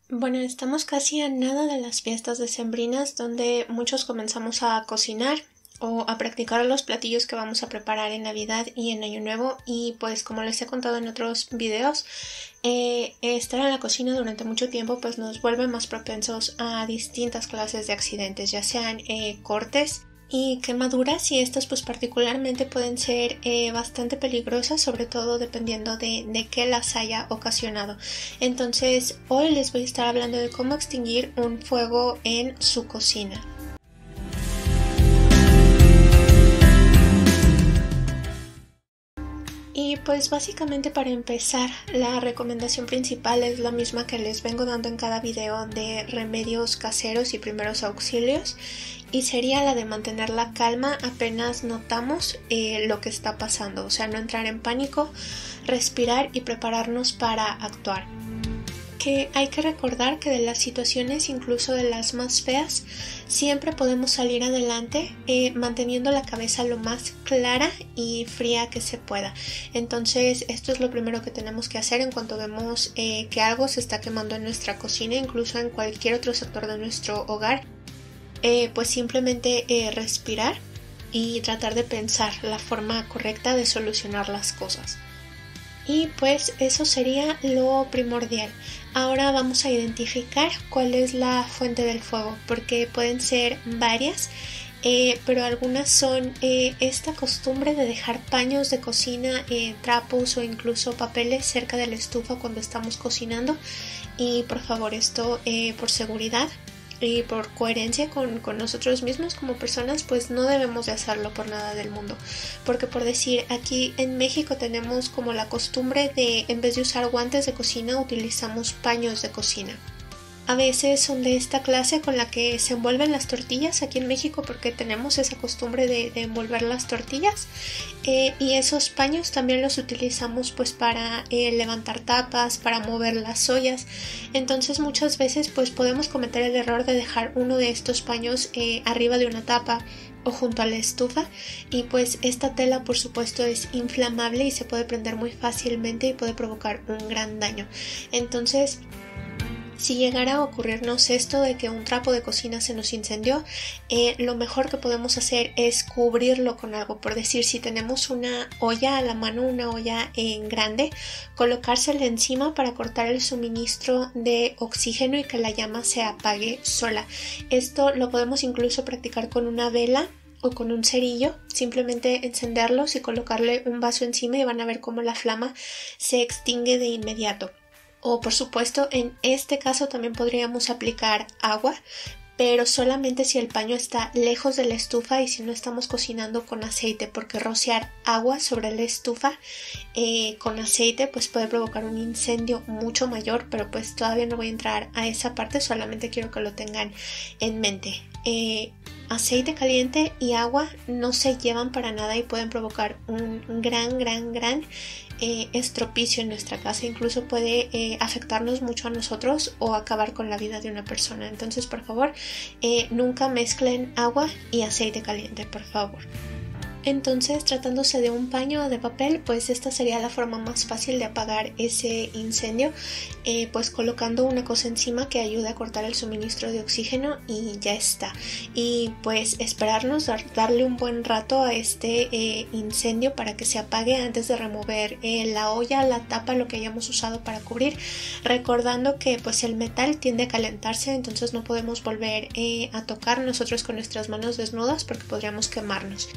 Bueno, estamos casi a nada de las fiestas decembrinas donde muchos comenzamos a cocinar o a practicar los platillos que vamos a preparar en Navidad y en Año Nuevo y pues como les he contado en otros videos, estar en la cocina durante mucho tiempo pues nos vuelve más propensos a distintas clases de accidentes, ya sean cortes y quemaduras, y estas pues particularmente pueden ser bastante peligrosas, sobre todo dependiendo de qué las haya ocasionado. Entonces hoy les voy a estar hablando de cómo extinguir un fuego en su cocina. Y pues básicamente para empezar, la recomendación principal es la misma que les vengo dando en cada video de remedios caseros y primeros auxilios, y sería la de mantener la calma apenas notamos lo que está pasando, o sea, no entrar en pánico, respirar y prepararnos para actuar. Que hay que recordar que de las situaciones, incluso de las más feas, siempre podemos salir adelante manteniendo la cabeza lo más clara y fría que se pueda. Entonces esto es lo primero que tenemos que hacer en cuanto vemos que algo se está quemando en nuestra cocina, incluso en cualquier otro sector de nuestro hogar. Pues simplemente respirar y tratar de pensar la forma correcta de solucionar las cosas. Y pues eso sería lo primordial. Ahora vamos a identificar cuál es la fuente del fuego, porque pueden ser varias, pero algunas son esta costumbre de dejar paños de cocina, trapos o incluso papeles cerca de la estufa cuando estamos cocinando. Y por favor, esto por seguridad y por coherencia con nosotros mismos como personas, pues no debemos de hacerlo por nada del mundo, porque por decir, aquí en México tenemos como la costumbre de, en vez de usar guantes de cocina, utilizamos paños de cocina. A veces son de esta clase con la que se envuelven las tortillas aquí en México, porque tenemos esa costumbre de envolver las tortillas, y esos paños también los utilizamos pues para levantar tapas, para mover las ollas. Entonces muchas veces pues podemos cometer el error de dejar uno de estos paños arriba de una tapa o junto a la estufa, y pues esta tela por supuesto es inflamable y se puede prender muy fácilmente y puede provocar un gran daño. Entonces, si llegara a ocurrirnos esto de que un trapo de cocina se nos incendió, lo mejor que podemos hacer es cubrirlo con algo. Por decir, si tenemos una olla a la mano, una olla grande, colocársela encima para cortar el suministro de oxígeno y que la llama se apague sola. Esto lo podemos incluso practicar con una vela o con un cerillo, simplemente encenderlos y colocarle un vaso encima y van a ver cómo la flama se extingue de inmediato. O por supuesto, en este caso también podríamos aplicar agua, pero solamente si el paño está lejos de la estufa y si no estamos cocinando con aceite, porque rociar agua sobre la estufa con aceite pues puede provocar un incendio mucho mayor, pero pues todavía no voy a entrar a esa parte, solamente quiero que lo tengan en mente. Aceite caliente y agua no se llevan para nada y pueden provocar un gran estropicio en nuestra casa, incluso puede afectarnos mucho a nosotros o acabar con la vida de una persona. Entonces por favor, nunca mezclen agua y aceite caliente, por favor. Entonces, tratándose de un paño o de papel, pues esta sería la forma más fácil de apagar ese incendio, pues colocando una cosa encima que ayude a cortar el suministro de oxígeno y ya está. Y pues esperarnos, darle un buen rato a este incendio para que se apague antes de remover la olla, la tapa, lo que hayamos usado para cubrir, recordando que pues el metal tiende a calentarse, entonces no podemos volver a tocar nosotros con nuestras manos desnudas porque podríamos quemarnos.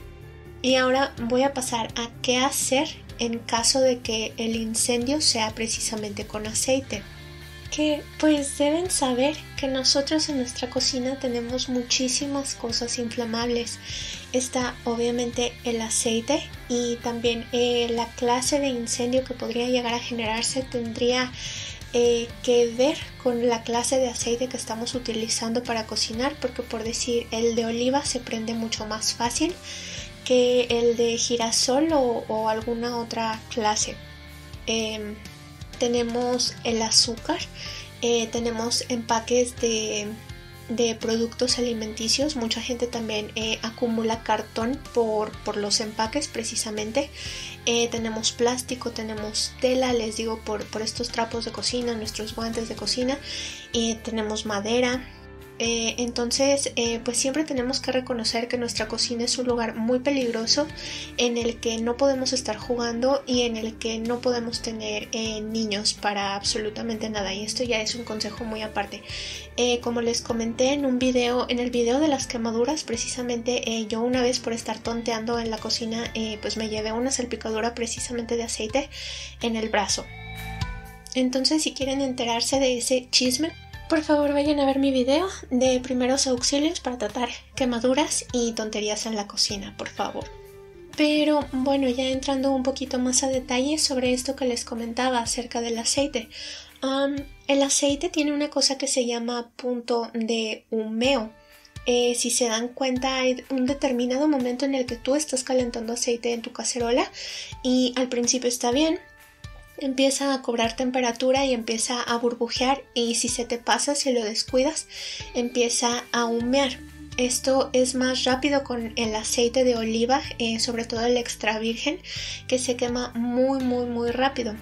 Y ahora voy a pasar a qué hacer en caso de que el incendio sea precisamente con aceite. Que pues deben saber que nosotros en nuestra cocina tenemos muchísimas cosas inflamables. Está obviamente el aceite, y también la clase de incendio que podría llegar a generarse tendría que ver con la clase de aceite que estamos utilizando para cocinar, porque por decir, el de oliva se prende mucho más fácil que el de girasol o alguna otra clase. Tenemos el azúcar, tenemos empaques de de productos alimenticios. Mucha gente también acumula cartón por los empaques precisamente. Tenemos plástico, tenemos tela, les digo, por estos trapos de cocina, nuestros guantes de cocina. Tenemos madera. Entonces pues siempre tenemos que reconocer que nuestra cocina es un lugar muy peligroso en el que no podemos estar jugando y en el que no podemos tener niños para absolutamente nada, y esto ya es un consejo muy aparte. Como les comenté en un video, en el video de las quemaduras, precisamente yo una vez por estar tonteando en la cocina pues me llevé una salpicadura precisamente de aceite en el brazo. Entonces si quieren enterarse de ese chisme, por favor vayan a ver mi video de primeros auxilios para tratar quemaduras y tonterías en la cocina, por favor. Pero bueno, ya entrando un poquito más a detalle sobre esto que les comentaba acerca del aceite. El aceite tiene una cosa que se llama punto de humeo. Si se dan cuenta, hay un determinado momento en el que tú estás calentando aceite en tu cacerola y al principio está bien. Empieza a cobrar temperatura y empieza a burbujear, y si se te pasa, si lo descuidas, empieza a humear. Esto es más rápido con el aceite de oliva, sobre todo el extra virgen, que se quema muy rápido.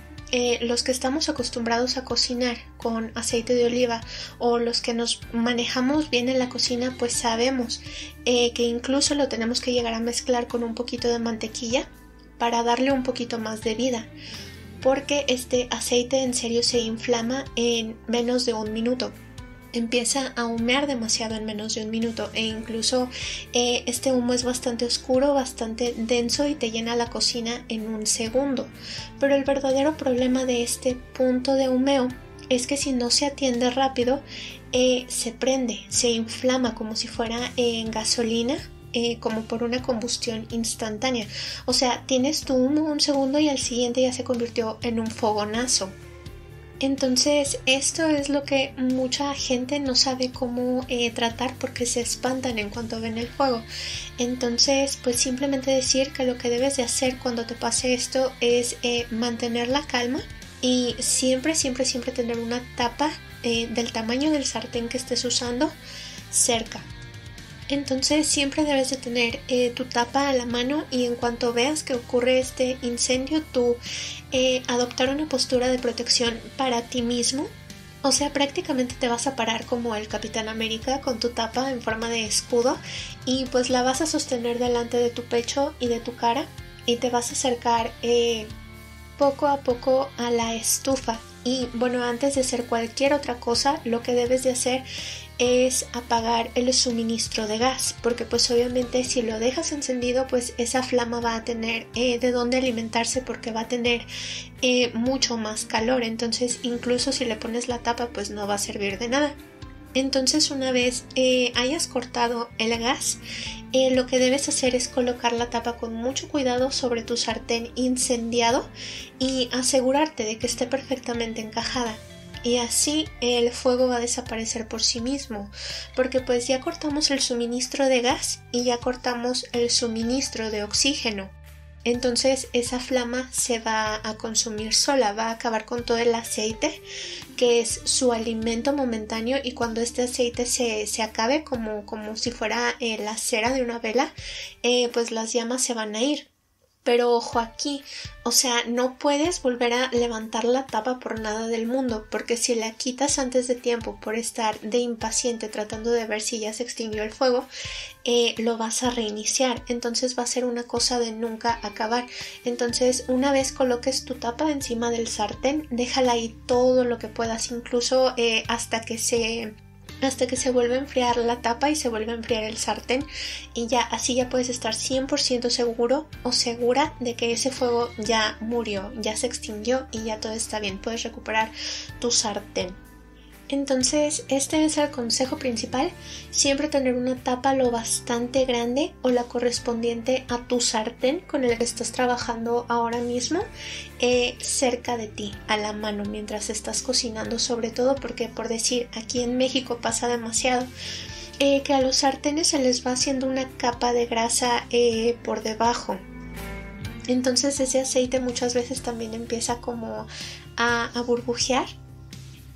Los que estamos acostumbrados a cocinar con aceite de oliva o los que nos manejamos bien en la cocina, pues sabemos que incluso lo tenemos que llegar a mezclar con un poquito de mantequilla para darle un poquito más de vida, porque este aceite en serio se inflama en menos de un minuto. Empieza a humear demasiado en menos de un minuto, e incluso este humo es bastante oscuro, bastante denso y te llena la cocina en un segundo. Pero el verdadero problema de este punto de humeo es que si no se atiende rápido, se prende, se inflama como si fuera en gasolina, como por una combustión instantánea. O sea, tienes tu humo un segundo y al siguiente ya se convirtió en un fogonazo. Entonces esto es lo que mucha gente no sabe cómo tratar, porque se espantan en cuanto ven el fuego. Entonces pues simplemente decir que lo que debes de hacer cuando te pase esto es mantener la calma y siempre tener una tapa del tamaño del sartén que estés usando cerca. Entonces siempre debes de tener tu tapa a la mano, y en cuanto veas que ocurre este incendio, tú adoptar una postura de protección para ti mismo. O sea, prácticamente te vas a parar como el Capitán América con tu tapa en forma de escudo, y pues la vas a sostener delante de tu pecho y de tu cara, y te vas a acercar poco a poco a la estufa. Y bueno, antes de hacer cualquier otra cosa, lo que debes de hacer es apagar el suministro de gas, porque pues obviamente si lo dejas encendido, pues esa flama va a tener de dónde alimentarse, porque va a tener mucho más calor. Entonces incluso si le pones la tapa, pues no va a servir de nada. Entonces una vez hayas cortado el gas, lo que debes hacer es colocar la tapa con mucho cuidado sobre tu sartén incendiado y asegurarte de que esté perfectamente encajada. Y así el fuego va a desaparecer por sí mismo, porque pues ya cortamos el suministro de gas y ya cortamos el suministro de oxígeno. Entonces esa flama se va a consumir sola, va a acabar con todo el aceite, que es su alimento momentáneo, y cuando este aceite se acabe, como si fuera la cera de una vela, pues las llamas se van a ir. Pero ojo aquí, o sea, no puedes volver a levantar la tapa por nada del mundo, porque si la quitas antes de tiempo por estar de impaciente tratando de ver si ya se extinguió el fuego, lo vas a reiniciar. Entonces va a ser una cosa de nunca acabar. Entonces una vez coloques tu tapa encima del sartén, déjala ahí todo lo que puedas, incluso hasta que se vuelve a enfriar la tapa y se vuelve a enfriar el sartén, y ya así ya puedes estar 100% seguro o segura de que ese fuego ya murió, ya se extinguió y ya todo está bien, puedes recuperar tu sartén. Entonces este es el consejo principal: siempre tener una tapa lo bastante grande o la correspondiente a tu sartén con el que estás trabajando ahora mismo, cerca de ti, a la mano, mientras estás cocinando, sobre todo porque, por decir, aquí en México pasa demasiado que a los sartenes se les va haciendo una capa de grasa por debajo. Entonces ese aceite muchas veces también empieza como a burbujear,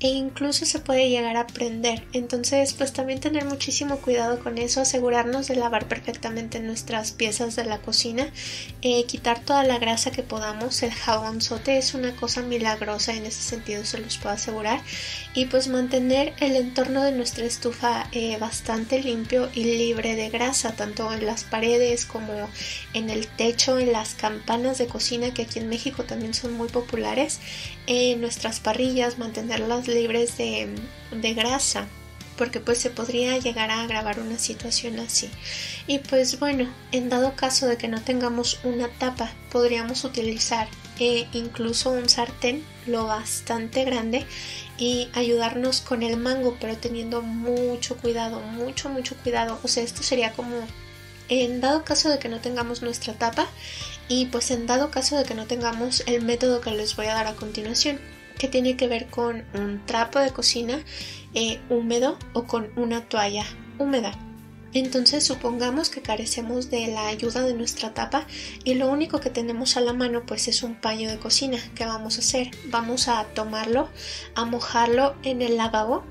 e incluso se puede llegar a prender. Entonces pues también tener muchísimo cuidado con eso, asegurarnos de lavar perfectamente nuestras piezas de la cocina, quitar toda la grasa que podamos. El jabonzote es una cosa milagrosa en ese sentido, se los puedo asegurar, y pues mantener el entorno de nuestra estufa bastante limpio y libre de grasa, tanto en las paredes como en el techo, en las campanas de cocina, que aquí en México también son muy populares, nuestras parrillas, mantenerlas libres de grasa, porque pues se podría llegar a agravar una situación así. Y pues bueno, en dado caso de que no tengamos una tapa, podríamos utilizar incluso un sartén lo bastante grande y ayudarnos con el mango, pero teniendo mucho cuidado, mucho cuidado. O sea, esto sería como en dado caso de que no tengamos nuestra tapa, y pues en dado caso de que no tengamos el método que les voy a dar a continuación, que tiene que ver con un trapo de cocina húmedo o con una toalla húmeda. Entonces supongamos que carecemos de la ayuda de nuestra tapa y lo único que tenemos a la mano pues es un paño de cocina. ¿Qué vamos a hacer? Vamos a tomarlo, a mojarlo en el lavabo,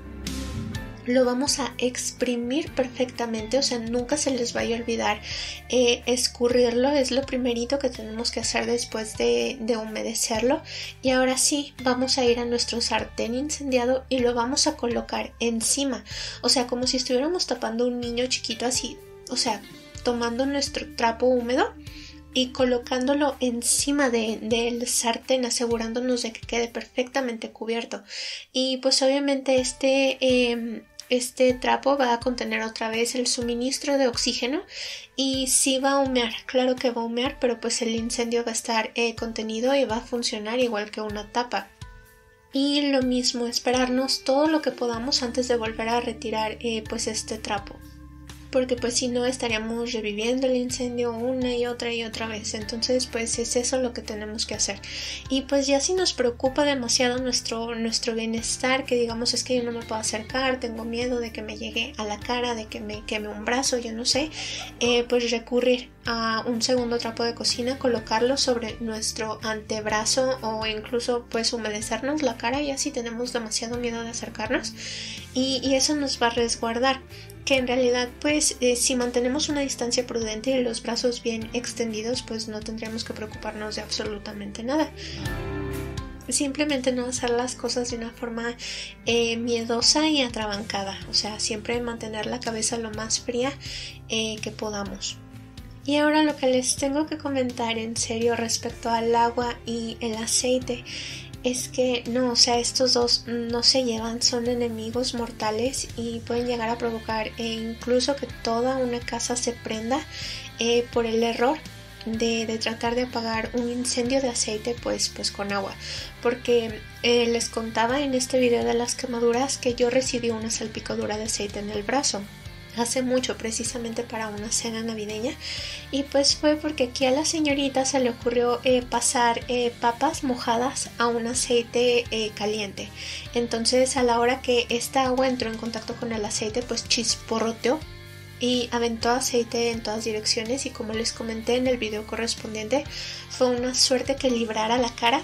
lo vamos a exprimir perfectamente, o sea, nunca se les vaya a olvidar escurrirlo, es lo primerito que tenemos que hacer después de humedecerlo. Y ahora sí, vamos a ir a nuestro sartén incendiado y lo vamos a colocar encima, o sea, como si estuviéramos tapando a un niño chiquito así, o sea, tomando nuestro trapo húmedo y colocándolo encima del sartén, asegurándonos de que quede perfectamente cubierto. Y pues obviamente este trapo va a contener otra vez el suministro de oxígeno y sí va a humear, claro que va a humear, pero pues el incendio va a estar contenido y va a funcionar igual que una tapa. Y lo mismo, esperarnos todo lo que podamos antes de volver a retirar pues este trapo, porque pues si no estaríamos reviviendo el incendio una y otra vez. Entonces pues es eso lo que tenemos que hacer. Y pues ya si nos preocupa demasiado nuestro bienestar, que digamos es que yo no me puedo acercar, tengo miedo de que me llegue a la cara, de que me queme un brazo, yo no sé, pues recurrir a un segundo trapo de cocina, colocarlo sobre nuestro antebrazo o incluso pues humedecernos la cara ya si tenemos demasiado miedo de acercarnos, y eso nos va a resguardar. Que en realidad pues si mantenemos una distancia prudente y los brazos bien extendidos, pues no tendríamos que preocuparnos de absolutamente nada. Simplemente no hacer las cosas de una forma miedosa y atrabancada, o sea, siempre mantener la cabeza lo más fría que podamos. Y ahora lo que les tengo que comentar en serio respecto al agua y el aceite es que no, o sea, estos dos no se llevan, son enemigos mortales y pueden llegar a provocar incluso que toda una casa se prenda por el error de tratar de apagar un incendio de aceite pues con agua. Porque les contaba en este video de las quemaduras que yo recibí una salpicadura de aceite en el brazo hace mucho, precisamente para una cena navideña, y pues fue porque aquí a la señorita se le ocurrió pasar papas mojadas a un aceite caliente. Entonces a la hora que esta agua entró en contacto con el aceite pues chisporroteó y aventó aceite en todas direcciones, y como les comenté en el video correspondiente, fue una suerte que librara la cara.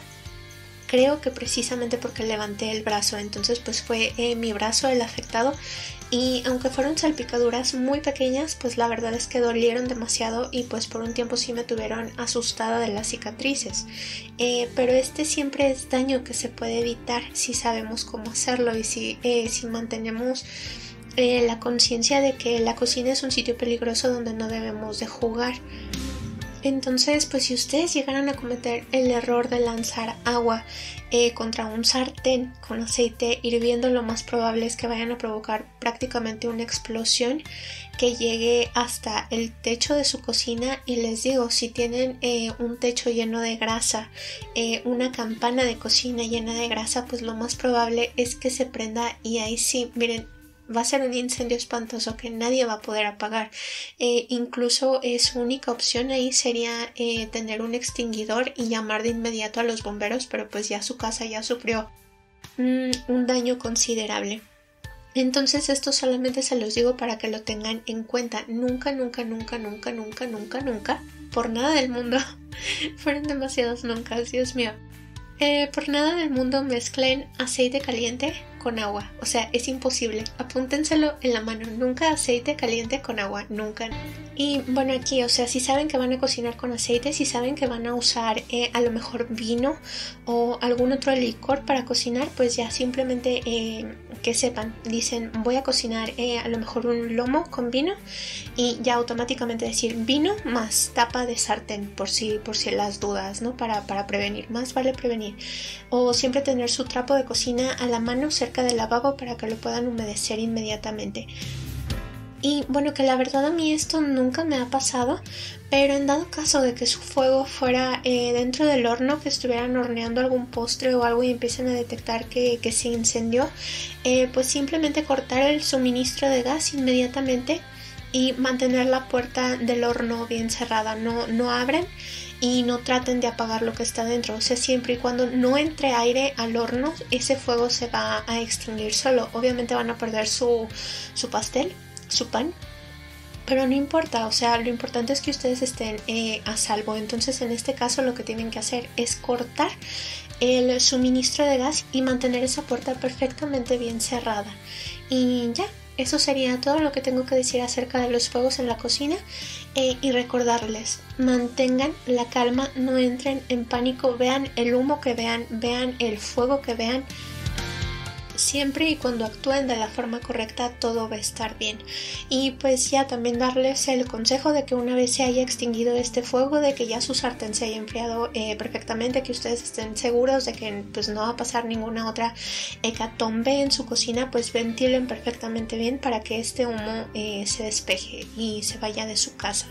Creo que precisamente porque levanté el brazo, entonces pues fue mi brazo el afectado, y aunque fueron salpicaduras muy pequeñas, pues la verdad es que dolieron demasiado y pues por un tiempo sí me tuvieron asustada de las cicatrices. Pero este siempre es daño que se puede evitar si sabemos cómo hacerlo y si mantenemos la conciencia de que la cocina es un sitio peligroso donde no debemos de jugar. Entonces, pues si ustedes llegaran a cometer el error de lanzar agua contra un sartén con aceite hirviendo, lo más probable es que vayan a provocar prácticamente una explosión que llegue hasta el techo de su cocina. Y les digo, si tienen un techo lleno de grasa, una campana de cocina llena de grasa, pues lo más probable es que se prenda, y ahí sí, miren, va a ser un incendio espantoso que nadie va a poder apagar. Incluso su única opción ahí sería tener un extinguidor y llamar de inmediato a los bomberos, pero pues ya su casa ya sufrió un daño considerable. Entonces esto solamente se los digo para que lo tengan en cuenta. Nunca, por nada del mundo, fueron demasiados nunca, Dios mío. Por nada del mundo mezclen aceite caliente con agua. O sea, es imposible. Apúntenselo en la mano. Nunca aceite caliente con agua. Nunca. Y bueno, aquí, o sea, si saben que van a cocinar con aceite, si saben que van a usar a lo mejor vino o algún otro licor para cocinar, pues ya simplemente que sepan. Dicen, voy a cocinar a lo mejor un lomo con vino y ya automáticamente decir vino más tapa de sartén por si las dudas, ¿no? Para prevenir. Más vale prevenir. O siempre tener su trapo de cocina a la mano cerca del lavabo para que lo puedan humedecer inmediatamente. Y bueno, que la verdad a mí esto nunca me ha pasado, pero en dado caso de que su fuego fuera dentro del horno, que estuvieran horneando algún postre o algo y empiecen a detectar que se incendió, pues simplemente cortar el suministro de gas inmediatamente y mantener la puerta del horno bien cerrada. No abren y no traten de apagar lo que está dentro. O sea, siempre y cuando no entre aire al horno, ese fuego se va a extinguir solo. Obviamente van a perder su pastel, su pan, pero no importa. O sea, lo importante es que ustedes estén a salvo. Entonces, en este caso, lo que tienen que hacer es cortar el suministro de gas y mantener esa puerta perfectamente bien cerrada. Y ya. Eso sería todo lo que tengo que decir acerca de los fuegos en la cocina y recordarles, mantengan la calma, no entren en pánico, vean el humo que vean el fuego que vean. Siempre y cuando actúen de la forma correcta todo va a estar bien. Y pues ya también darles el consejo de que una vez se haya extinguido este fuego, de que ya su sartén se haya enfriado perfectamente, que ustedes estén seguros de que pues no va a pasar ninguna otra hecatombe en su cocina, pues ventilen perfectamente bien para que este humo se despeje y se vaya de su casa.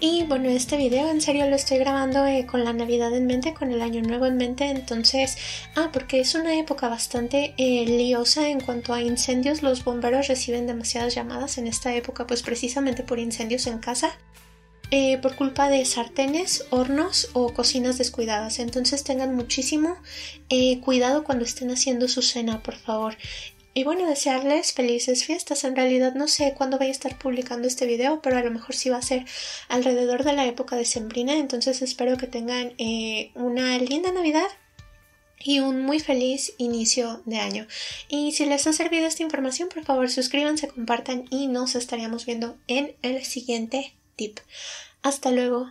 Y bueno, este video en serio lo estoy grabando con la Navidad en mente, con el Año Nuevo en mente, entonces, porque es una época bastante liosa en cuanto a incendios. Los bomberos reciben demasiadas llamadas en esta época, pues precisamente por incendios en casa, por culpa de sartenes, hornos o cocinas descuidadas. Entonces tengan muchísimo cuidado cuando estén haciendo su cena, por favor. Y bueno, desearles felices fiestas. En realidad no sé cuándo voy a estar publicando este video, pero a lo mejor sí va a ser alrededor de la época decembrina. Entonces espero que tengan una linda Navidad y un muy feliz inicio de año. Y si les ha servido esta información, por favor suscríbanse, compartan y nos estaríamos viendo en el siguiente tip. Hasta luego.